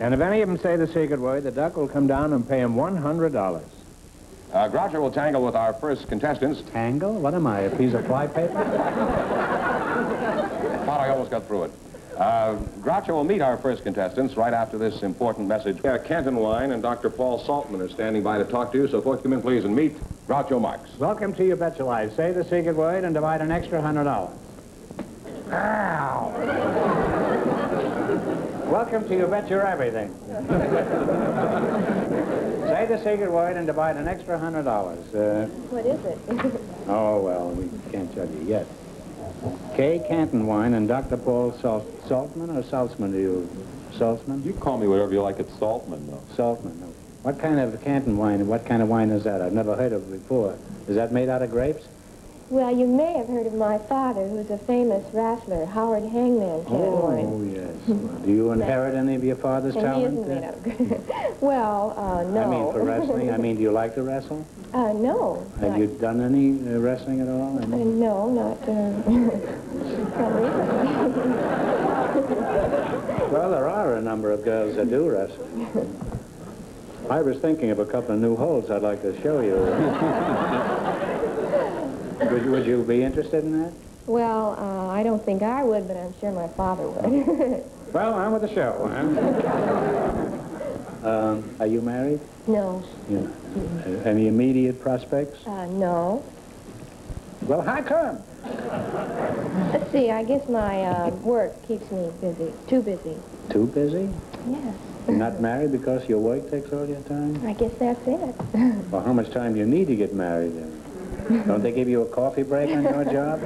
And if any of them say the secret word, the duck will come down and pay him $100. Groucho will tangle with our first contestants. Tangle? What am I, a piece of flypaper? Thought I almost got through it. Groucho will meet our first contestants right after this important message. Canton Wine and Dr. Paul Saltman are standing by to talk to you, so folks come in, please, and meet Groucho Marx. Welcome to You Bet Your Life. Say the secret word and divide an extra $100. Ow! Welcome to You Bet Your Everything. Say the secret word and divide an extra $100. What is it? Oh, well, we can't tell you yet. K. Canton Wine and Dr. Paul Saltman or Saltzman do you? Saltzman? You call me whatever you like. It's Saltman, though. Saltman. No. What kind of Canton wine and what kind of wine is that? I've never heard of it before. Is that made out of grapes? Well, you may have heard of my father, who's a famous wrestler, Howard Hangman Canton Wine. Oh, yes. Well, do you inherit any of your father's talent? He isn't made of well, no. I mean, for wrestling? I mean, do you like to wrestle? No. Have you done any wrestling at all? No, not Well, there are a number of girls that do wrestle. I was thinking of a couple of new holds I'd like to show you. Would you be interested in that? Well, I don't think I would, but I'm sure my father would. Well, on with the show. Are you married? No. Yeah. Any immediate prospects? No. Well, how come? Let's see, I guess my work keeps me busy. Too busy. Too busy? Yes. You're not married because your work takes all your time? I guess that's it. Well, how much time do you need to get married then? Don't they give you a coffee break on your job?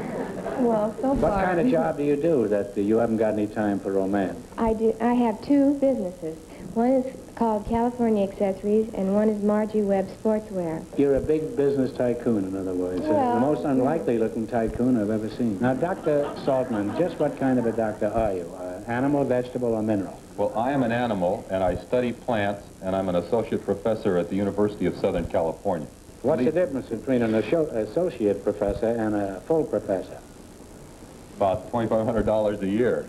Well, so far... What kind of job do you do that you haven't got any time for romance? I have two businesses. One is called California Accessories, and one is Margie Webb Sportswear. You're a big business tycoon, in other words. Well, the most unlikely-looking tycoon I've ever seen. Now, Dr. Saltman, just what kind of a doctor are you? Animal, vegetable, or mineral? Well, I am an animal, and I study plants, and I'm an associate professor at the University of Southern California. What's the difference between an associate professor and a full professor? About $2,500 a year.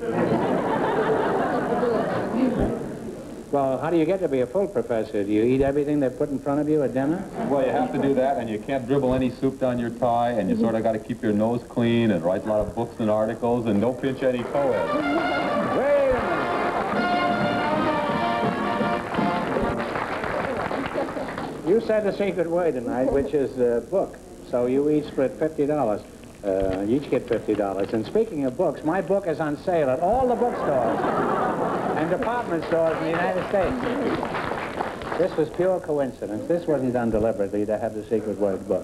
Well, how do you get to be a full professor? Do you eat everything they put in front of you at dinner? Well, you have to do that, and you can't dribble any soup down your tie, and you sort of got to keep your nose clean and write a lot of books and articles, and don't pinch any co-eds. Wait a minute. You said the secret word tonight, which is book. So you each split $50. You each get $50. And speaking of books, my book is on sale at all the bookstores and department stores in the United States. This was pure coincidence. This wasn't done deliberately to have the secret word book.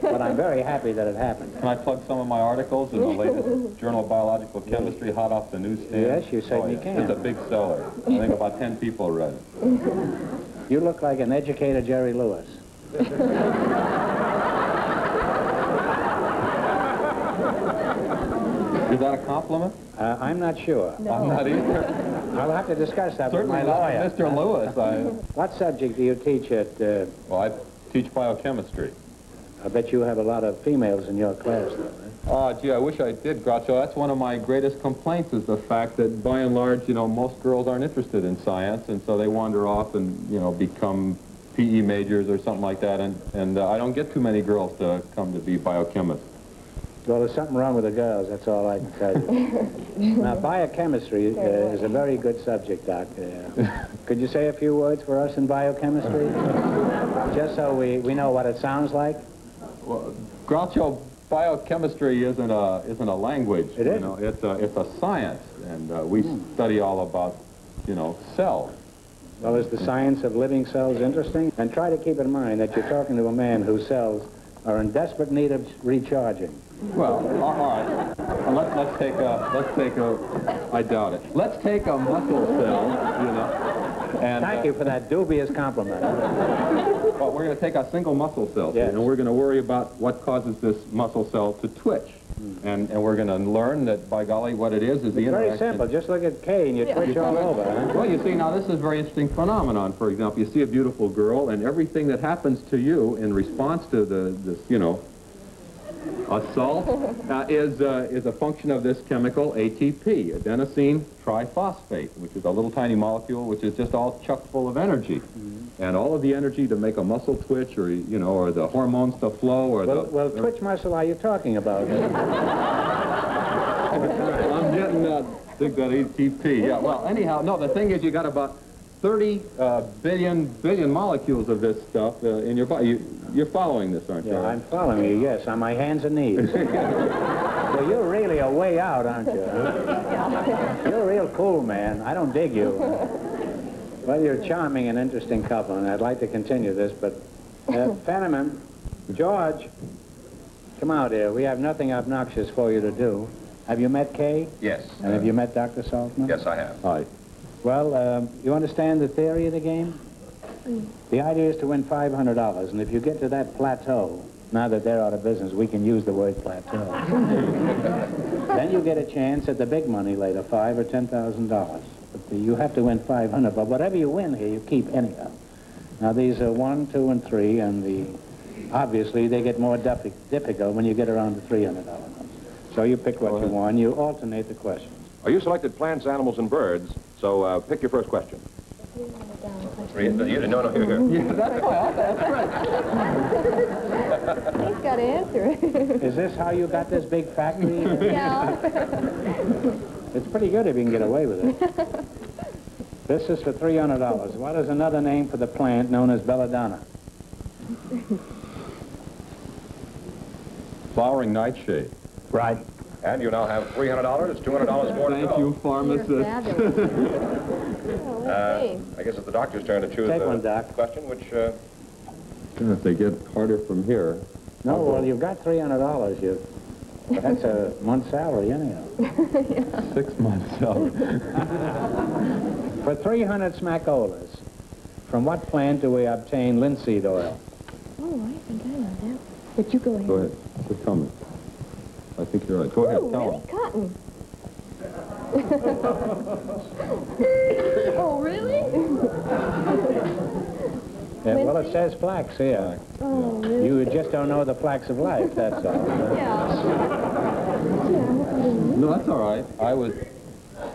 But I'm very happy that it happened. Can I plug some of my articles in the latest Journal of Biological Chemistry, hot off the newsstand? Yes, you certainly can. It's a big seller. I think about 10 people read it. You look like an educated Jerry Lewis. Is that a compliment? I'm not sure. No. I'm not either. I'll have to discuss that with my Certainly lawyer. not Mr. Lewis. What subject do you teach at... Well, I teach biochemistry. I bet you have a lot of females in your class, though. Oh, gee, I wish I did, Groucho. That's one of my greatest complaints is the fact that, by and large, you know, most girls aren't interested in science, and so they wander off and, you know, become PE majors or something like that, and I don't get too many girls to come to be biochemists. Well, there's something wrong with the girls, that's all I can tell you. Now, biochemistry is a very good subject, Doctor. Could you say a few words for us in biochemistry? Just so we know what it sounds like? Well, Groucho, biochemistry isn't a language. It you isn't? know, it's a science, and we study all about, you know, cells. Well, is the science of living cells interesting? And try to keep in mind that you're talking to a man whose cells are in desperate need of recharging. Well, all right. Let's take a. I doubt it. Let's take a muscle cell, you know. And, Thank you for that dubious compliment. Well, we're going to take a single muscle cell, yes, and we're going to worry about what causes this muscle cell to twitch. And we're going to learn that, by golly, what it is the interaction. Very simple. Just look at K and you twitch all over, huh? Well, you see, now this is a very interesting phenomenon. For example, you see a beautiful girl, and everything that happens to you in response to this, you know, Salt is a function of this chemical ATP, adenosine triphosphate, which is a little tiny molecule which is just all chock full of energy. And all of the energy to make a muscle twitch, or or the hormones to flow, or well, which muscle are you talking about? I'm getting that ATP. Yeah. Well, anyhow, no. The thing is, you got about 30 billion molecules of this stuff in your body. You're following this, aren't you? Yeah, I'm following you, yes, on my hands and knees. Well, you're really a way out, aren't you? Huh? You're a real cool man. I don't dig you. Well, you're a charming and interesting couple, and I'd like to continue this, but Fenneman, George, come out here. We have nothing obnoxious for you to do. Have you met Kay? Yes. And have you met Dr. Saltman? Yes, I have. Hi. Well, you understand the theory of the game? The idea is to win $500, and if you get to that plateau, now that they're out of business, we can use the word plateau. Then you get a chance at the big money later, $5,000 or $10,000. But you have to win 500, but whatever you win here, you keep anyhow. Now, these are 1, 2, and 3, and obviously they get more difficult when you get around the $300 number. So you pick what you want, you alternate the questions. Well, you selected plants, animals, and birds, so pick your first question. No, here. Yeah, that's right. He's got to answer it. Is this how you got this big factory? Yeah. It's pretty good if you can get away with it. This is for $300. What is another name for the plant known as belladonna? Flowering nightshade. Right. And you now have $300. It's $200 more to Thank go. you, pharmacist. I guess it's the doctor's turn to choose Take one, Doc. question, which... If they get harder from here. No, well, you've got $300. That's a month's salary anyhow. 6 months salary. For 300 smackolas, from what plant do we obtain linseed oil? Oh, I think I know that. But you go ahead. Go ahead. Just tell me. I think you're right. Go ahead. Oh, Tell really? them. Cotton. Oh, really? Yeah, well, it says flax here. Oh, really? You just don't know the flax of life, that's all. Yeah. No, that's all right. I was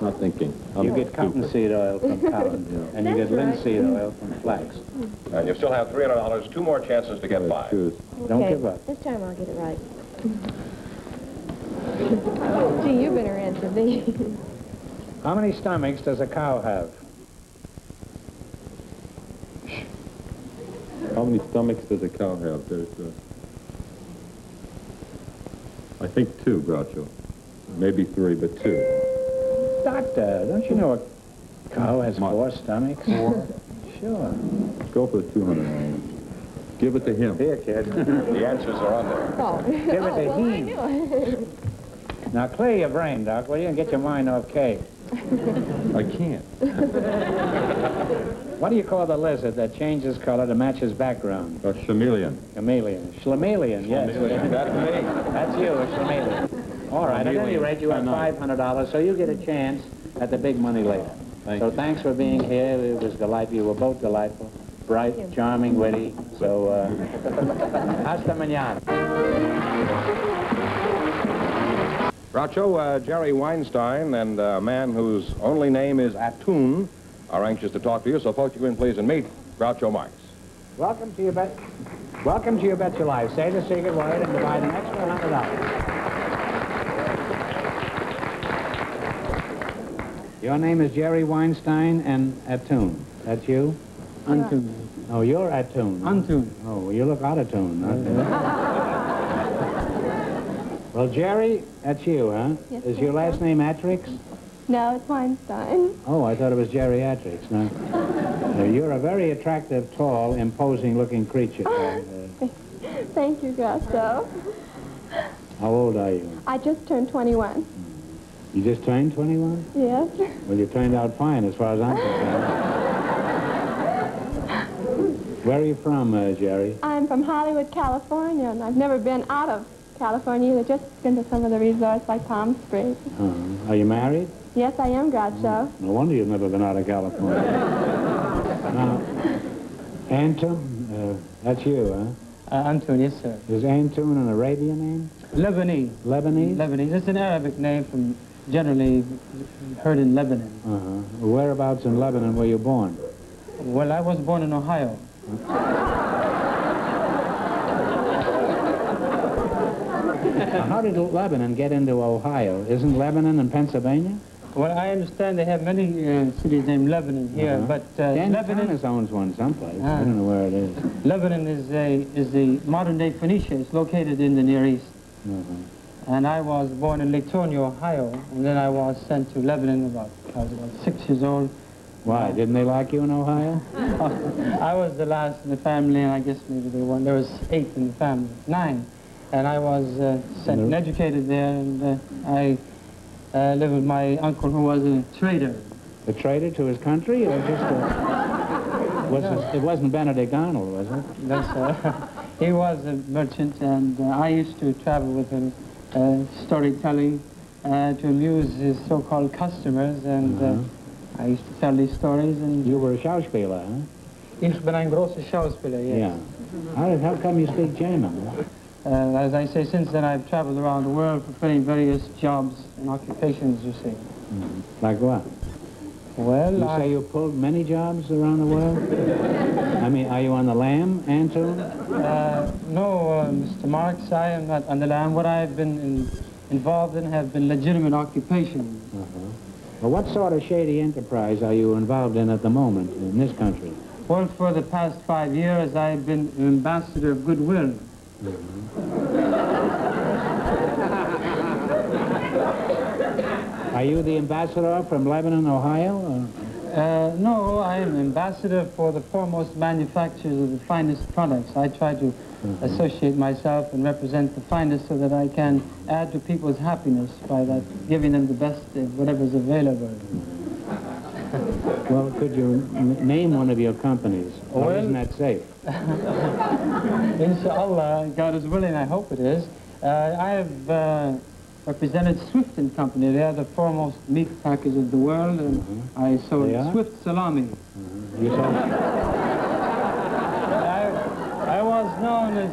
not thinking. You get cottonseed oil from cotton, and you get That's right. linseed oil from flax. And you still have $300, 2 more chances to get 5. Choose. Don't Okay, give up. This time I'll get it right. Gee, you better answer these. How many stomachs does a cow have? How many stomachs does a cow have? There's, I think 2, Groucho. Maybe 3, but 2. Doctor, don't you know a cow has 4 stomachs? 4? Sure. Go for the $200. Give it to him. Here, kid. The answers are on there. Oh, Give it to well, I him. knew it. Now clear your brain, Doc, will you, and get your mind off Kay. I can't. What do you call the lizard that changes color to match his background? A chameleon. Chameleon. Schlemelian, yes. That's me. That's you, a schlemelian. All right, at any rate, you have $500, so you get a chance at the big money later. So thanks for being here. It was delightful. You were both delightful. Bright, charming, witty. So, hasta mañana. Groucho, Jerry Weinstein and a man whose only name is Atoon are anxious to talk to you, so folks, you can please and meet Groucho Marx. Welcome to your bet your life. Say the secret word and divide an extra $100. Your name is Jerry Weinstein and Atoon. That's you? Atoon. Oh, you're Atoon. Atoon. Oh, well, you look out of tune. Well, Jerry, that's you, huh? Yes, Is sir. your last name Atrix? No, it's Weinstein. Oh, I thought it was geriatrics. No. You're a very attractive, tall, imposing-looking creature. Thank you, Groucho. How old are you? I just turned 21. You just turned 21? Yes. Well, you turned out fine as far as I'm concerned. Where are you from, Jerry? I'm from Hollywood, California, and I've never been out of California either, just been to some of the resorts like Palm Springs. Are you married? Yes, I am, Groucho. No wonder you've never been out of California. Now, Anton, that's you, huh? Atoon, yes, sir. Is Atoon an Arabian name? Lebanese. Lebanese? Lebanese. It's an Arabic name from generally heard in Lebanon. Uh-huh. Whereabouts in Lebanon were you born? Well, I was born in Ohio. How did Lebanon get into Ohio? Isn't Lebanon in Pennsylvania? Well, I understand they have many cities named Lebanon here, but Lebanon owns one someplace. I don't know where it is. Lebanon is the modern-day Phoenicia. It's located in the Near East. And I was born in Latonia, Ohio, and then I was sent to Lebanon I was about 6 years old. Why? Didn't they like you in Ohio? I was the last in the family, and I guess maybe there was 8 in the family, 9. And I was sent and educated there, and I lived with my uncle who was a trader. A trader to his country, or just it wasn't Benedict Arnold, was it? That's, he was a merchant, and I used to travel with him, storytelling, to amuse his so-called customers, and I used to tell these stories. And you were a Schauspieler, huh? Ich bin ein großer Schauspieler, yes. Yeah. How come you speak German? Huh? As I say, since then I've traveled around the world fulfilling various jobs and occupations, you see. Like what? Well, you say you pulled many jobs around the world? I mean, are you on the lam, Atoon? No, Mr. Marx, I am not on the lam. What I've been involved in have been legitimate occupations. Well, what sort of shady enterprise are you involved in at the moment in this country? Well, for the past 5 years, I've been ambassador of goodwill. Are you the ambassador from Lebanon, Ohio? No, I am ambassador for the foremost manufacturers of the finest products. I try to associate myself and represent the finest so that I can add to people's happiness by that, giving them the best of whatever's available. Well, could you name one of your companies? Or isn't that safe? Inshallah, God is willing, I hope it is. I have represented Swift & Company. They are the foremost meat packers of the world, and I sold Swift salami. You sold? I was known as...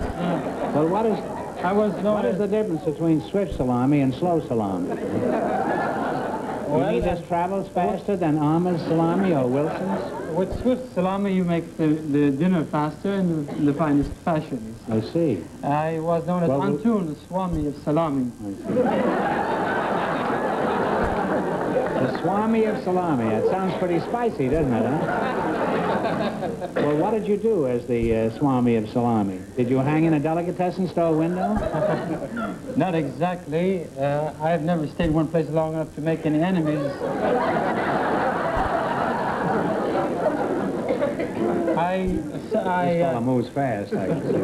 well, what is the difference between Swift salami and slow salami? You mean this travels faster than Armour's salami or Wilson's? With Swift salami, you make the dinner faster and in the finest fashion. I see. I was known as Atoon, the Swami of salami. The Swami of salami. That sounds pretty spicy, doesn't it, huh? Well, what did you do as the Swami of salami? Did you hang in a delicatessen store window? Not exactly. I have never stayed one place long enough to make any enemies. This fellow moves fast, I can see.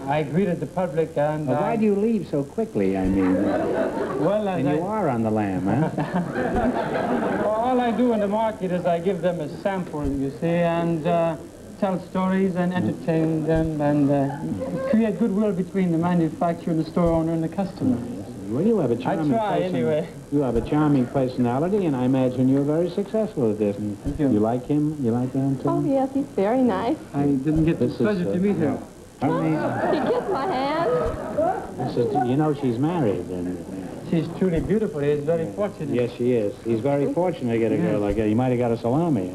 I greeted the public and... Well, why do you leave so quickly, I mean? Well, and you are on the lam, huh? Well, all I do in the market is I give them a sample, you see, and tell stories and entertain them and create goodwill between the manufacturer and the store owner and the customer. Well, you have a charming anyway. You have a charming personality, and I imagine you're very successful at this. Thank you. You like him? You like him, too? Oh, yes, he's very nice. I didn't get the pleasure to meet her. He kissed my hand. You know she's married. And, she's truly beautiful. He's very fortunate. Yes, she is. He's very fortunate to get a girl like that. He might have got a salami.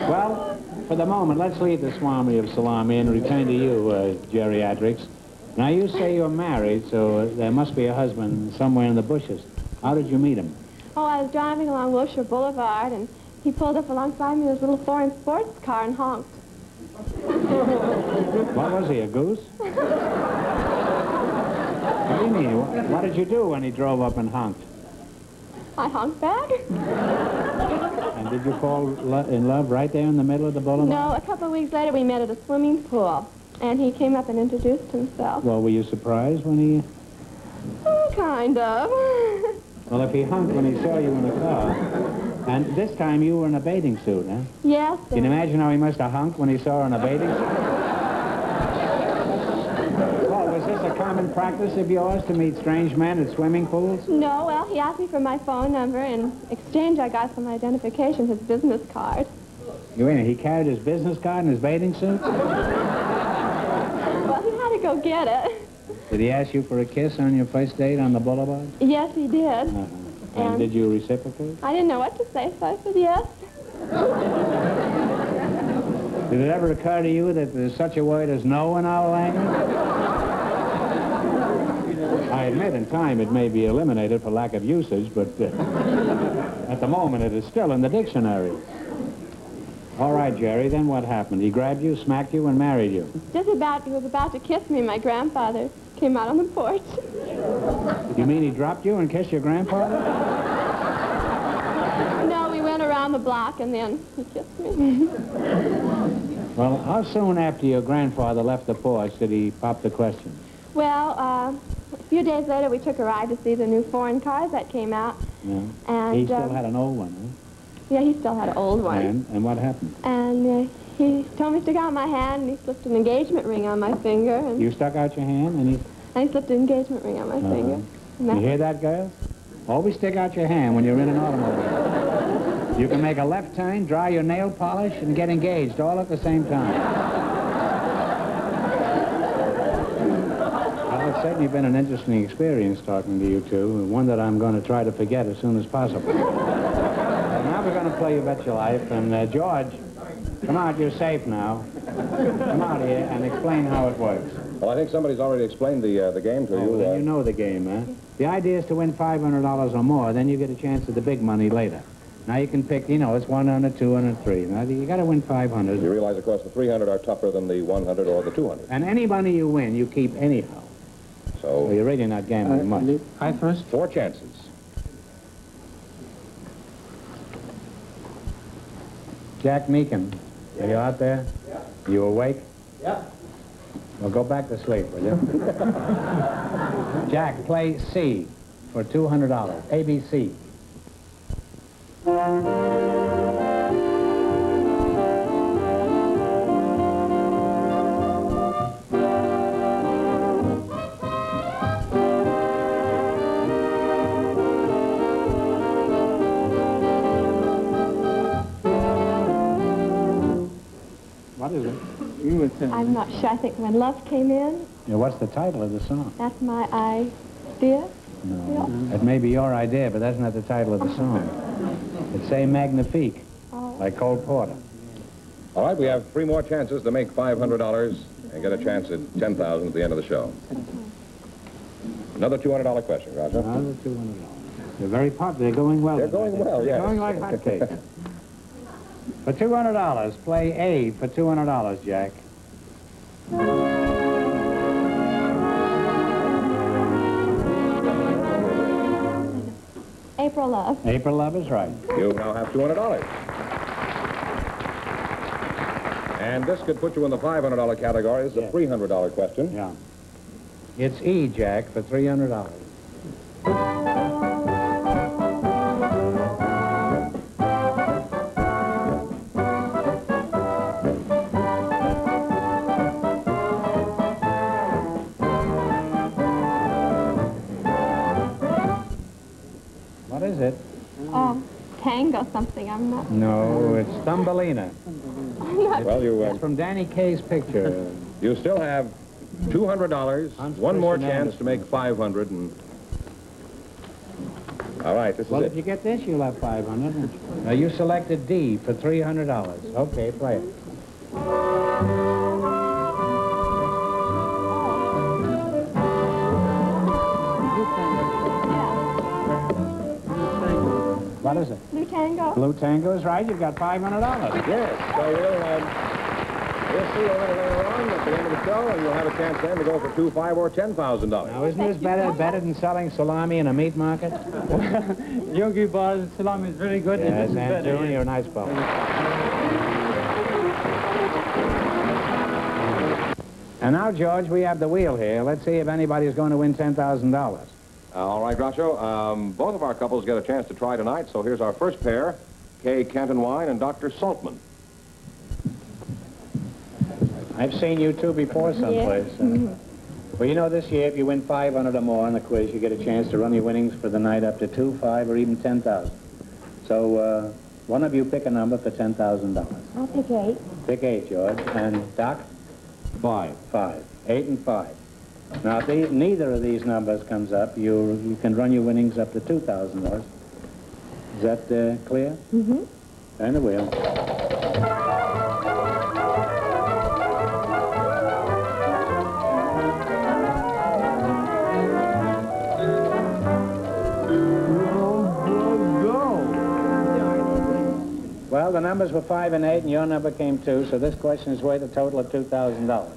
Well, for the moment, let's leave the Swami of salami and return to you, geriatrics. Now, you say you're married, so there must be a husband somewhere in the bushes. How did you meet him? Oh, I was driving along Wilshire Boulevard, and he pulled up alongside me in his little foreign sports car and honked. What was he, a goose? What do you mean? What did you do when he drove up and honked? I honked back. And did you fall in love right there in the middle of the boulevard? No, a couple of weeks later we met at a swimming pool, and he came up and introduced himself. Well, were you surprised when he... Kind of. Well, if he honked when he saw you in the car, and this time you were in a bathing suit, huh? Yes. Can you imagine how he must have honked when he saw her in a bathing suit? Well, was this a common practice of yours to meet strange men at swimming pools? No, well, he asked me for my phone number. In exchange, I got some identification, his business card. You mean he carried his business card in his bathing suit? Well, he had to go get it. Did he ask you for a kiss on your first date on the boulevard? Yes, he did. Uh-huh. And did you reciprocate? I didn't know what to say, so I said yes. Did it ever occur to you that there's such a word as no in our language? I admit in time it may be eliminated for lack of usage, but at the moment it is still in the dictionary. All right, Jerry, then what happened? He grabbed you, smacked you, and married you. He was about to kiss me. My grandfather came out on the porch. You mean he dropped you and kissed your grandfather? No, we went around the block, and then he kissed me. Well, how soon after your grandfather left the porch did he pop the question? Well, a few days later, we took a ride to see the new foreign cars that came out. Yeah. And He still had an old one, huh? yeah, he still had an old one. And what happened? And he told me to stick out my hand, and he slipped an engagement ring on my finger. And You stuck out your hand and he... he slipped an engagement ring on my finger. And You hear that, girls? Always stick out your hand when you're in an automobile. You can make a left turn, dry your nail polish, and get engaged all at the same time. Well, it's certainly been an interesting experience talking to you two, and one that I'm going to try to forget as soon as possible. Now we're going to play You Bet Your Life, and George, come out, you're safe now. Come out here and explain how it works. Well, I think somebody's already explained the game to you. Oh, then you know the game, huh? The idea is to win $500 or more, then you get a chance at the big money later. Now you can pick, you know, it's 100, 200, 3. Now you got to win 500. You realize, of course, the 300 are tougher than the 100 or the 200. And any money you win, you keep anyhow. So you're really not gambling much. I first. 4 chances. Jack Meekin, are you out there? Yeah. You awake? Yeah. Well, go back to sleep, will you? Jack, play C for $200. ABC. What is it? You would tell me. I'm not sure. I think When Love Came In, Yeah, what's the title of the song? that's my idea. No. That may be your idea, but that's not the title of the song. It's A Magnifique by Cole Porter. All right, we have 3 more chances to make $500 and get a chance at $10,000 at the end of the show. Another $200 question, Groucho. Another $200. They're very popular. They're going well. They're going well, They're yes. going like hotcakes. For $200, play A for $200, Jack. April Love. April Love is right. You now have $200. And this could put you in the $500 category. This is a $300 question. Yeah. It's E, Jack, for $300. What is it? Tango something. I'm not. No, it's Thumbelina. Well, It's from Danny Kaye's picture. you still have $200, Hans one more Christian chance to make 500, and all right, this Well, is if it. you get this, you'll have 500. Now, you selected D for $300. Okay, play it. What is it? Blue Tango. Blue Tango is right. You've got $500. Yes, so we'll see you a little later on at the end of the show, and you'll have a chance then to go for $2,000, $5,000, or $10,000. Now, isn't this better than selling salami in a meat market? Yogi Bar salami is very good. Yes, and this is and better. Atoon, you're a nice fellow. And now, George, we have the wheel here. Let's see if anybody's going to win $10,000. All right, Groucho, both of our couples get a chance to try tonight, so here's our first pair, Kay Canton Wine and Dr. Saltman. I've seen you two before someplace. Well, you know, this year, if you win 500 or more on the quiz, you get a chance to run your winnings for the night up to 2, 5, or even 10,000. So, One of you pick a number for $10,000. I'll pick 8. Pick 8, George. And Doc? 5. 5. 8 and 5. Now, if neither of these numbers comes up, you can run your winnings up to $2,000. Is that clear? Mm-hmm. Turn the wheel. Well, the numbers were 5 and 8, and your number came 2, so this question is worth a total of $2,000.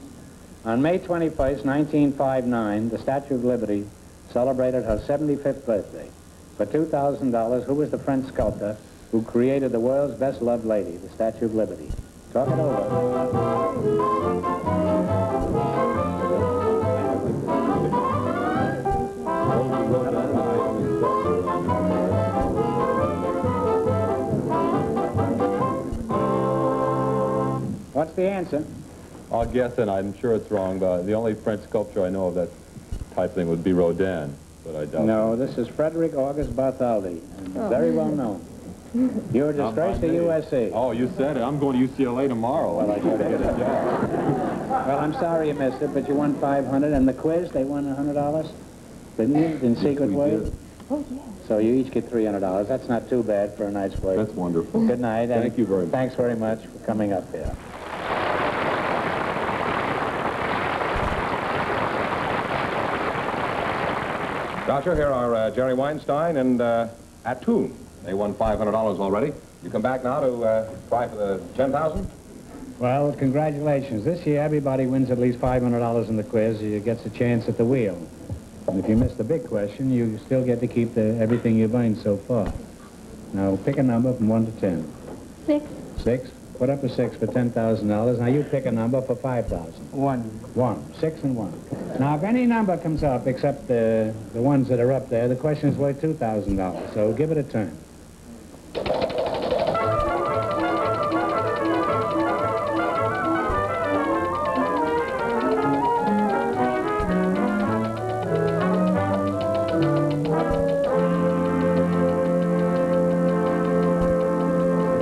On May 21st, 1959, the Statue of Liberty celebrated her 75th birthday. For $2,000, who was the French sculptor who created the world's best-loved lady, the Statue of Liberty? Talk it over. What's the answer? I'll guess, and I'm sure it's wrong, but the only French sculpture I know of that type thing would be Rodin, but I doubt No, this is Frederick August Bartholdi, very well known. You're a disgrace to USC. Oh, you said it. I'm going to UCLA tomorrow. Well, I got to get a job. Well, I'm sorry you missed it, but you won $500, and the quiz, they won $100, didn't you, in secret way? Oh, yeah. So you each get $300. That's not too bad for a night's work. That's wonderful. Good night. And Thank you very much. Thanks very much for coming up here. Groucho, here are Jerry Weinstein and Atoon. They won $500 already. You come back now to try for the $10,000? Well, congratulations. This year, everybody wins at least $500 in the quiz. You gets a chance at the wheel. And if you miss the big question, you still get to keep everything you've earned so far. Now, pick a number from 1 to 10. 6. 6? Put up a 6 for $10,000. Now, you pick a number for $5,000. 1. 1. 6 and 1. Now, if any number comes up, except the ones that are up there, the question is worth $2,000. So give it a turn.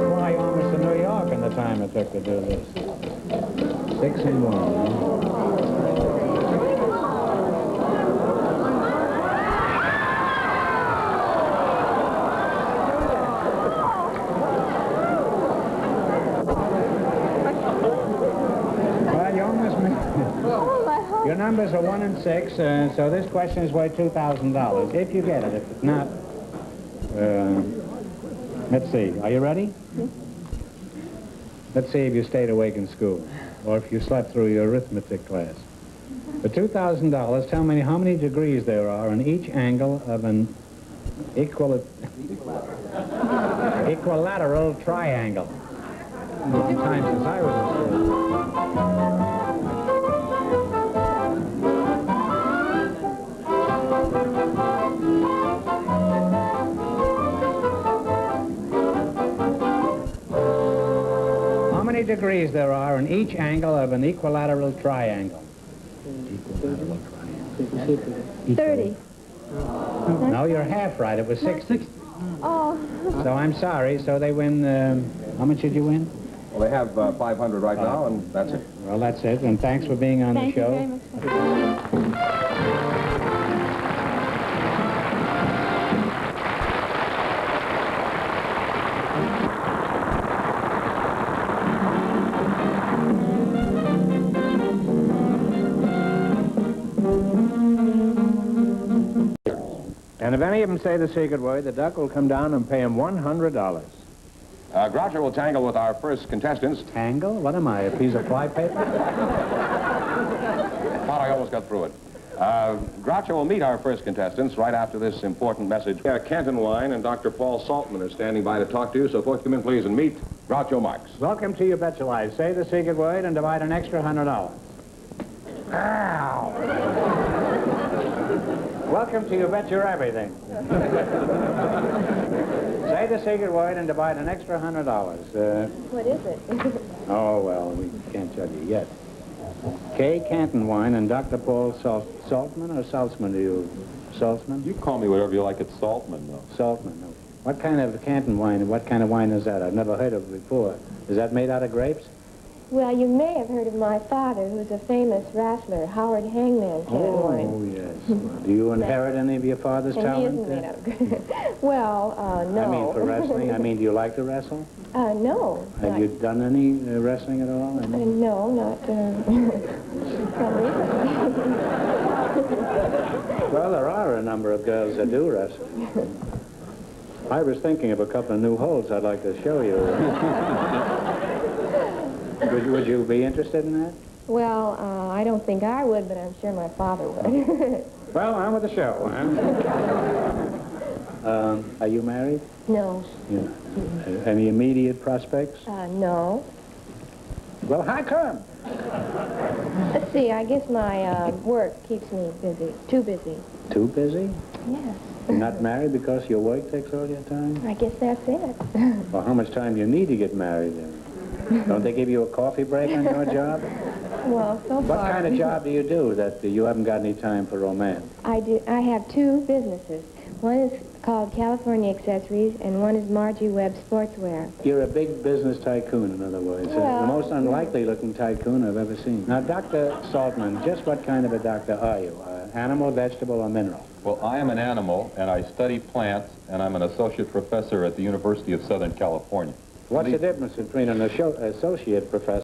Fly almost to New York in the time it took to do this. 6 and 1. Your numbers are 1 and 6, so this question is worth $2,000, if you get it. If it's not, let's see. Are you ready? Yes. Let's see if you stayed awake in school, or if you slept through your arithmetic class. For $2,000, tell me how many degrees there are on each angle of an equilateral triangle. A long time since I was in school. How many degrees there are in each angle of an equilateral triangle? 30. No, you're half right. It was 60. Oh. So I'm sorry. So they win, how much did you win? Well, they have 500 right now, and that's it. Well, that's it. And thanks for being on Thank the show. you very much. And if any of them say the secret word, the duck will come down and pay him $100. Groucho will tangle with our first contestants. Tangle? What am I, a piece of flypaper? Thought I almost got through it. Groucho will meet our first contestants right after this important message. Canton Wine and Dr. Paul Saltman are standing by to talk to you, so forth come in, please, and meet Groucho Marx. Welcome to You Bet Your Life. Say the secret word and divide an extra $100. Ow! Welcome to You Bet Your Everything. Say the secret word and divide an extra $100. What is it? Oh, well, we can't tell you yet. K. Canton Wine and Dr. Paul Saltman or Saltzman to you? Saltzman? You call me whatever you like. It's Saltman, though. Saltman. No. What kind of Canton wine and what kind of wine is that? I've never heard of it before. Is that made out of grapes? Well, you may have heard of my father, who's a famous wrestler, Howard Hangman Canton wine. Oh, yes. Well, do you inherit any of your father's And talent? he isn't made out of grapes. Well, no. I mean, for wrestling? I mean, do you like to wrestle? No. Have you done any wrestling at all? I mean, No, not well, there are a number of girls that do wrestle. I was thinking of a couple of new holds I'd like to show you. Would you be interested in that? Well, I don't think I would, but I'm sure my father would. Well, on with the show, huh? Are you married? No. Yeah. Any immediate prospects? No. Well, how come? Let's see, I guess my work keeps me busy. Too busy. Too busy? Yes. You're not married because your work takes all your time? I guess that's it. Well, how much time do you need to get married then? Don't they give you a coffee break on your job? Well, so What far... kind of job do you do that you haven't got any time for romance? I have two businesses. One is called California Accessories, and one is Margie Webb Sportswear. You're a big business tycoon, in other words. Well, The most unlikely-looking tycoon I've ever seen. Now, Dr. Saltman, just what kind of a doctor are you? Animal, vegetable, or mineral? Well, I am an animal, and I study plants, and I'm an associate professor at the University of Southern California. What's the difference between an associate professor